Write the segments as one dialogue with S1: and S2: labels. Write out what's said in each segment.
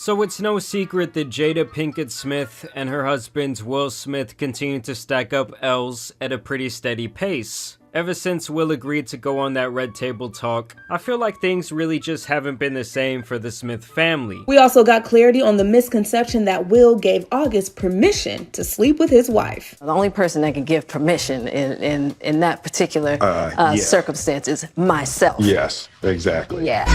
S1: So it's no secret that Jada Pinkett Smith and her husband Will Smith continue to stack up L's at a pretty steady pace. Ever since Will agreed to go on that Red Table Talk, I feel like things really just haven't been the same for the Smith family.
S2: We also got clarity on the misconception that Will gave August permission to sleep with his wife.
S3: The only person that can give permission in that particular circumstance is myself.
S4: Yes, exactly.
S3: Yeah.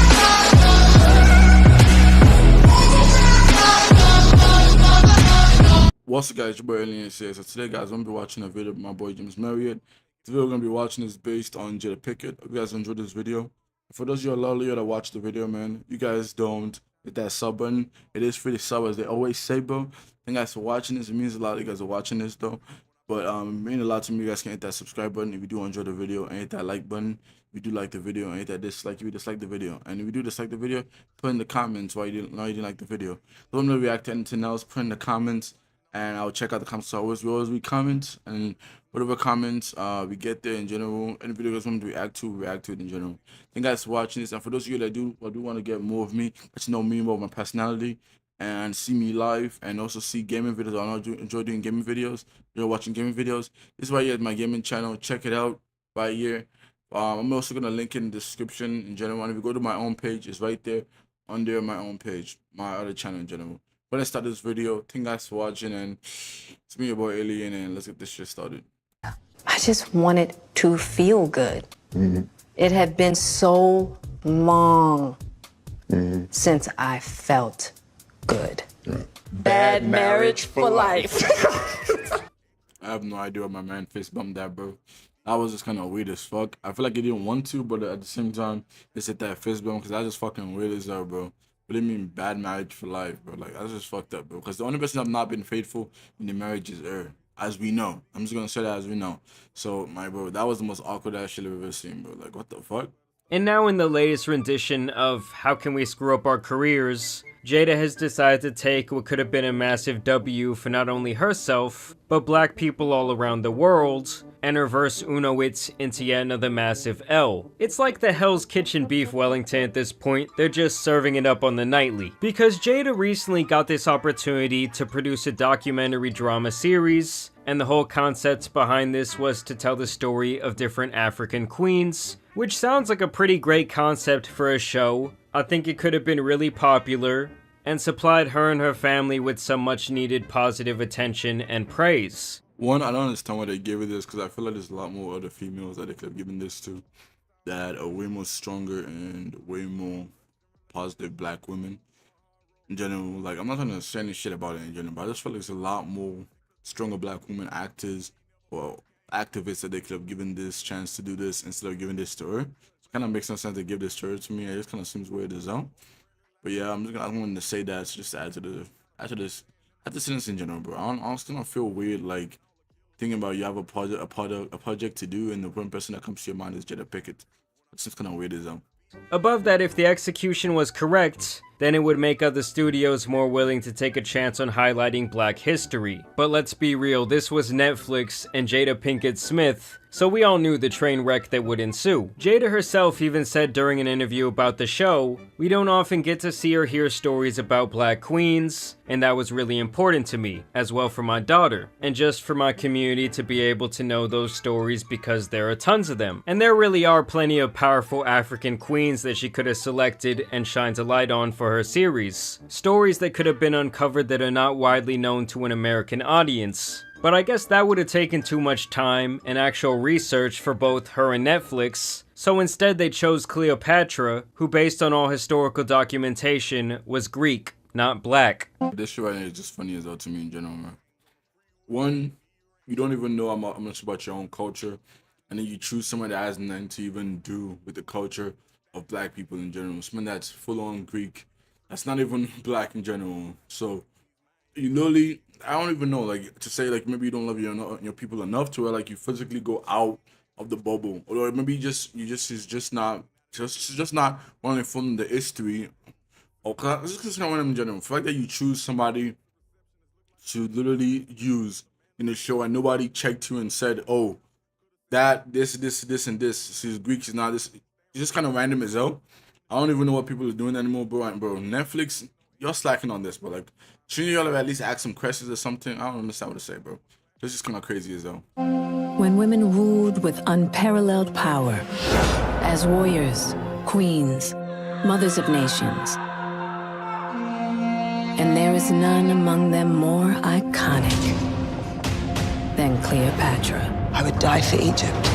S5: What's up, guys? Your boy Alien says. So today, guys, I'm gonna be watching a video of my boy James Marriott. The video we're gonna be watching is based on Jada Pinkett. Hope you guys enjoyed this video. For those of you that watch the video, man, you guys don't hit that sub button. It is free to sub, as they always say, bro. Thank you guys for watching this. It means a lot. You guys are watching this though, but it means a lot to me. You guys can hit that subscribe button if you do enjoy the video, and hit that like button if you do like the video, and hit that dislike if you dislike the video. And if you do dislike the video, put in the comments why you didn't like the video. Let me react to anything else. Put in the comments. And I'll check out the comments. So we always read comments, and whatever comments we get there in general, any video guys want to react to it in general. Thank you guys for watching this, and for those of you that do want to get more of me, get to know me more, my personality, and see me live, and also see gaming videos. I enjoy doing gaming videos. You're watching gaming videos. This is right here at my gaming channel. Check it out right here. I'm also gonna link it in the description in general. And if you go to my own page, it's right there under my own page, my other channel in general. But let's start this video. Thank you guys for watching, and it's me, your boy Alien, and let's get this shit started.
S3: I just wanted to feel good. It had been so long since I felt good. Bad marriage for life.
S5: I have no idea what my man face bumped that, bro. That was just kind of weird as fuck. I feel like he didn't want to, but at the same time, he said that fist bump because that's just fucking weird as hell, bro. What do you mean bad marriage for life, bro? Like, that's just fucked up, bro. Because the only person I've not been faithful in the marriage is her. As we know. I'm just gonna say that as we know. So, my bro, that was the most awkward ass shit I've ever seen, bro. Like, what the fuck?
S1: And now in the latest rendition of How Can We Screw Up Our Careers, Jada has decided to take what could have been a massive W for not only herself, but black people all around the world, and reverse Uno it into yet another massive L. It's like the Hell's Kitchen beef Wellington at this point, they're just serving it up on the nightly. Because Jada recently got this opportunity to produce a documentary drama series, and the whole concept behind this was to tell the story of different African queens, which sounds like a pretty great concept for a show. I think it could have been really popular, and supplied her and her family with some much needed positive attention and praise.
S5: One, I don't understand why they gave it this, because I feel like there's a lot more other females that they could have given this to that are way more stronger and way more positive black women in general. Like, I'm not trying to say any shit about it in general, but I just feel like there's a lot more stronger black women actors or activists that they could have given this chance to do this instead of giving this to her. It kind of makes no sense to give this to her to me. It just kind of seems weird as hell. But yeah, I wanted to say that just to add to this sentence in general, bro. I still don't feel weird like thinking about you have a project to do, and the one person that comes to your mind is Jada Pinkett. It's just kind of weird as hell.
S1: Above that, if the execution was correct, then it would make other studios more willing to take a chance on highlighting black history. But let's be real, this was Netflix and Jada Pinkett Smith, so we all knew the train wreck that would ensue. Jada herself even said during an interview about the show, "We don't often get to see or hear stories about black queens, and that was really important to me, as well for my daughter, and just for my community to be able to know those stories because there are tons of them. And there really are plenty of powerful African queens that she could have selected and shined a light on for her series. Stories that could have been uncovered that are not widely known to an American audience. But I guess that would have taken too much time and actual research for both her and Netflix, so instead they chose Cleopatra, who based on all historical documentation was Greek, not black."
S5: This shit right here is just funny as hell to me in general, man. One, you don't even know how much about your own culture, and then you choose someone that has nothing to even do with the culture of black people in general. Someone that's full-on Greek, that's not even black in general. So you literally, I don't even know, like, to say, like, maybe you don't love your people enough to where, like, you physically go out of the bubble, or maybe is just not wanting to follow the history, or cause it's just not one in general. The fact that you choose somebody to literally use in the show and nobody checked you and said, "Oh, that this and this. She's Greek, she's not this." It's just kind of random as hell. I don't even know what people are doing anymore, bro. Netflix y'all slacking on this, but like, shouldn't y'all have at least asked some questions or something? I don't understand what to say, bro. This is kind of crazy as hell.
S4: When women ruled with unparalleled power, as warriors, queens, mothers of nations. And there is none among them more iconic than Cleopatra.
S6: I would die for Egypt.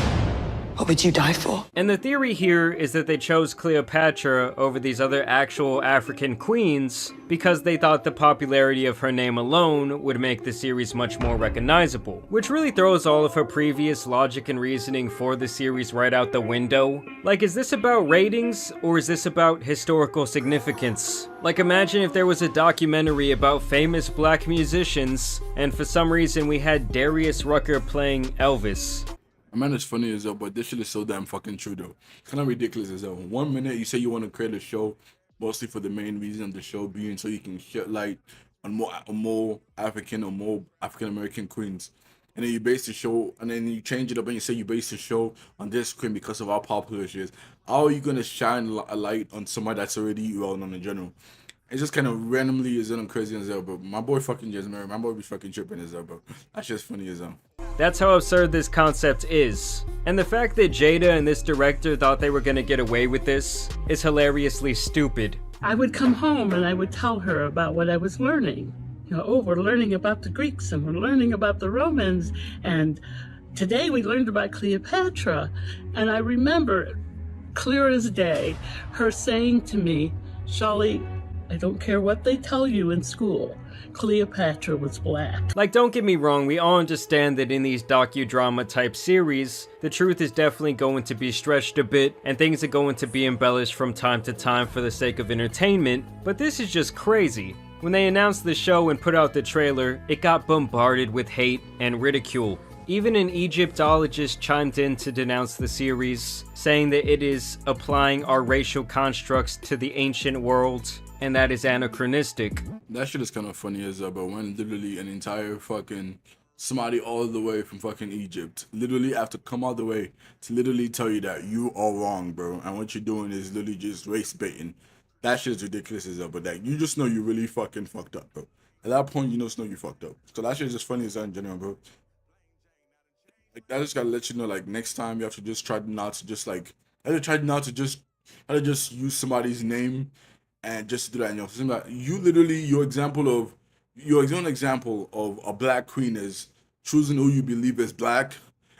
S6: What would you die for?
S1: And the theory here is that they chose Cleopatra over these other actual African queens because they thought the popularity of her name alone would make the series much more recognizable, which really throws all of her previous logic and reasoning for the series right out the window. Like, is this about ratings, or is this about historical significance? Like, imagine if there was a documentary about famous black musicians, and for some reason we had Darius Rucker playing Elvis.
S5: Man, it's funny as hell, but this shit is so damn fucking true though. It's kind of ridiculous as hell. 1 minute you say you want to create a show, mostly for the main reason of the show being so you can shed light on more African or more African American queens, and then you base the show, and then you change it up and you say you base the show on this queen because of how popular she is. How are you gonna shine a light on somebody that's already well known in general? It's just kind of randomly as hell crazy as hell, bro. My boy fucking just married. My boy be fucking tripping as hell, bro. That's just funny as hell.
S1: That's how absurd this concept is. And the fact that Jada and this director thought they were gonna get away with this is hilariously stupid.
S7: I would come home and I would tell her about what I was learning. You know, oh, we're learning about the Greeks and we're learning about the Romans, and today we learned about Cleopatra. And I remember, clear as day, her saying to me, Shawly, I don't care what they tell you in school, Cleopatra was black.
S1: Like, don't get me wrong, we all understand that in these docudrama type series, the truth is definitely going to be stretched a bit, and things are going to be embellished from time to time for the sake of entertainment, but this is just crazy. When they announced the show and put out the trailer, it got bombarded with hate and ridicule. Even an Egyptologist chimed in to denounce the series, saying that it is applying our racial constructs to the ancient world, and that is anachronistic.
S5: That shit is kind of funny as hell, bro. When literally an entire fucking somebody all the way from fucking Egypt literally have to come all the way to literally tell you that you are wrong, bro, and what you're doing is literally just race baiting. That shit is ridiculous as hell, but that you just know you really fucking fucked up, bro. At that point, you just know you fucked up. So that shit is just funny as hell in general, bro. Like, I just gotta let you know, like, next time you have to just try not to just like, try not to just use somebody's name and just do that in your system. Like, you literally, your own example of a black queen is choosing who you believe is black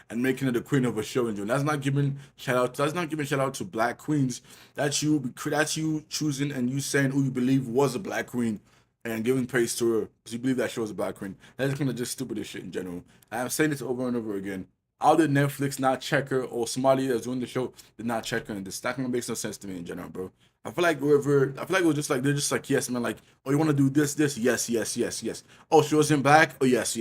S5: and making her the queen of a show. And that's not giving shout out. That's not giving shout out to black queens. That's you choosing and you saying who you believe was a black queen and giving praise to her because you believe that she was a black queen. That's kind of just stupid as shit in general. I'm saying this over and over again. How did Netflix not check her, or somebody that's doing the show did not check her? And this that kind of makes no sense to me in general, bro. I feel like it was just like, they're just like, yes, man, like, oh, you want to do this, yes. Oh, she was in black? Oh, yes.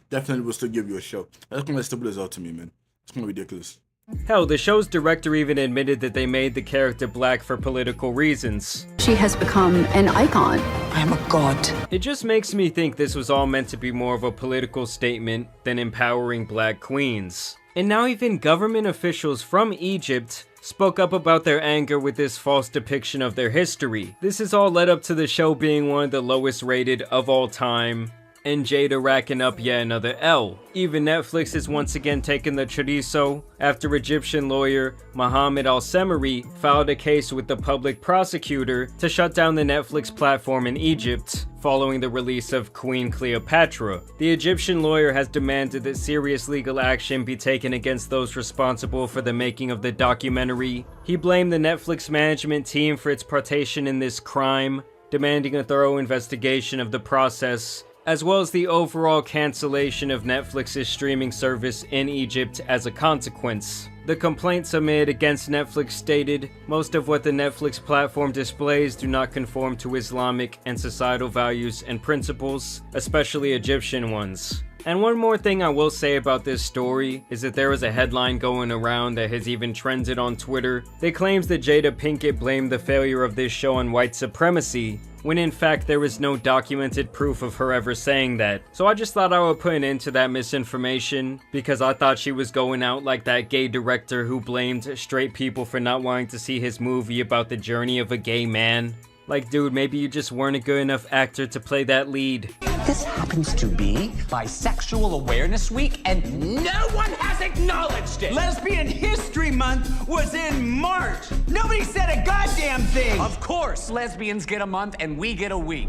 S5: Definitely will still give you a show. That's kind of stupid as hell to me, man. It's kind of ridiculous.
S1: Hell, the show's director even admitted that they made the character black for political reasons.
S8: She has become an icon.
S6: I am a god.
S1: It just makes me think this was all meant to be more of a political statement than empowering black queens. And now even government officials from Egypt spoke up about their anger with this false depiction of their history. This has all led up to the show being one of the lowest rated of all time, and Jada racking up yet another L. Even Netflix is once again taking the chorizo after Egyptian lawyer Mohammed Al-Semeri filed a case with the public prosecutor to shut down the Netflix platform in Egypt following the release of Queen Cleopatra. The Egyptian lawyer has demanded that serious legal action be taken against those responsible for the making of the documentary. He blamed the Netflix management team for its participation in this crime, demanding a thorough investigation of the process, as well as the overall cancellation of Netflix's streaming service in Egypt as a consequence. The complaint submitted against Netflix stated, most of what the Netflix platform displays do not conform to Islamic and societal values and principles, especially Egyptian ones. And one more thing I will say about this story is that there is a headline going around that has even trended on Twitter that claims that Jada Pinkett blamed the failure of this show on white supremacy, when in fact there is no documented proof of her ever saying that. So I just thought I would put an end to that misinformation, because I thought she was going out like that gay director who blamed straight people for not wanting to see his movie about the journey of a gay man. Like, dude, maybe you just weren't a good enough actor to play that lead.
S9: This happens to be Bisexual Awareness Week, and no one has acknowledged it!
S10: Lesbian History Month was in March! Nobody said a goddamn thing!
S9: Of course, lesbians get a month and we get a week.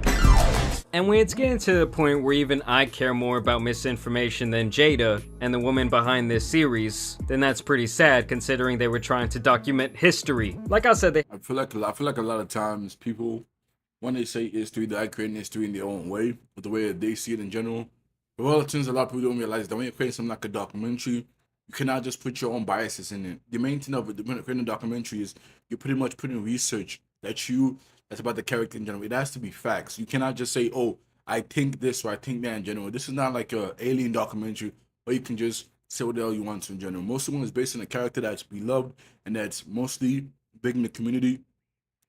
S1: And when it's getting to the point where even I care more about misinformation than Jada and the woman behind this series, then that's pretty sad considering they were trying to document history. Like I said,
S5: I feel like a lot of times people, when they say history, they're creating history in their own way, with the way that they see it in general. But one of the things a lot of people don't realize that when you're creating something like a documentary, you cannot just put your own biases in it. The main thing of it, when you're creating a documentary, is you're pretty much putting research that's about the character in general. It has to be facts. You cannot just say, oh, I think this or I think that in general. This is not like a alien documentary where you can just say what the hell you want to in general. Most of them is based on a character that's beloved and that's mostly big in the community.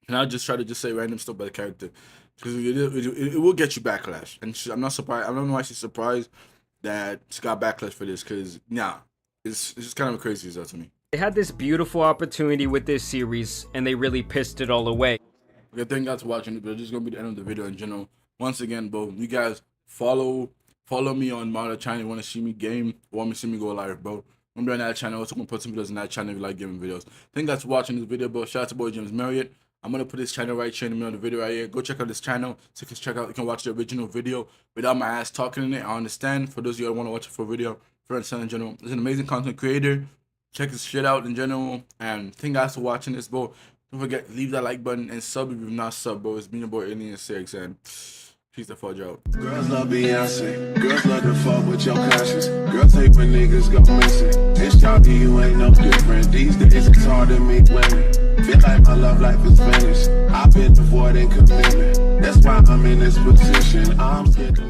S5: And I just try to just say random stuff about the character because it will get you backlash. And I'm not surprised. I don't know why she's surprised that she got backlash for this because, it's just kind of crazy as that to me.
S1: they had this beautiful opportunity with this series and they really pissed it all away.
S5: Okay, thank you guys for watching it, but this is gonna be the end of the video in general. Once again, bro, you guys follow me on my other channel. You want to see me game, want me to see me go live, bro. I'm on that channel. Also gonna put some videos on that channel if you like gaming videos. Thank you guys for watching this video, bro. Shout out to boy James Marriott. I'm gonna put this channel right here in the middle of the video right here. Go check out this channel so you can watch the original video without my ass talking in it. I understand. For those of you that want to watch it for a video, for in general, he's an amazing content creator. Check his shit out in general. And thank you guys for watching this, bro. Don't forget, leave that like button and sub if you've not subbed, bro. It's been your boy Alien6 and peace the fudge out.
S11: Girls love Beyonce. Girls love to fuck with your conscience. Girls hate when niggas go missing. It's Johnny, you ain't no different. These days it's hard to meet women. Feel like my love life is finished. I've been avoiding commitment. That's why I'm in this position. I'm scared to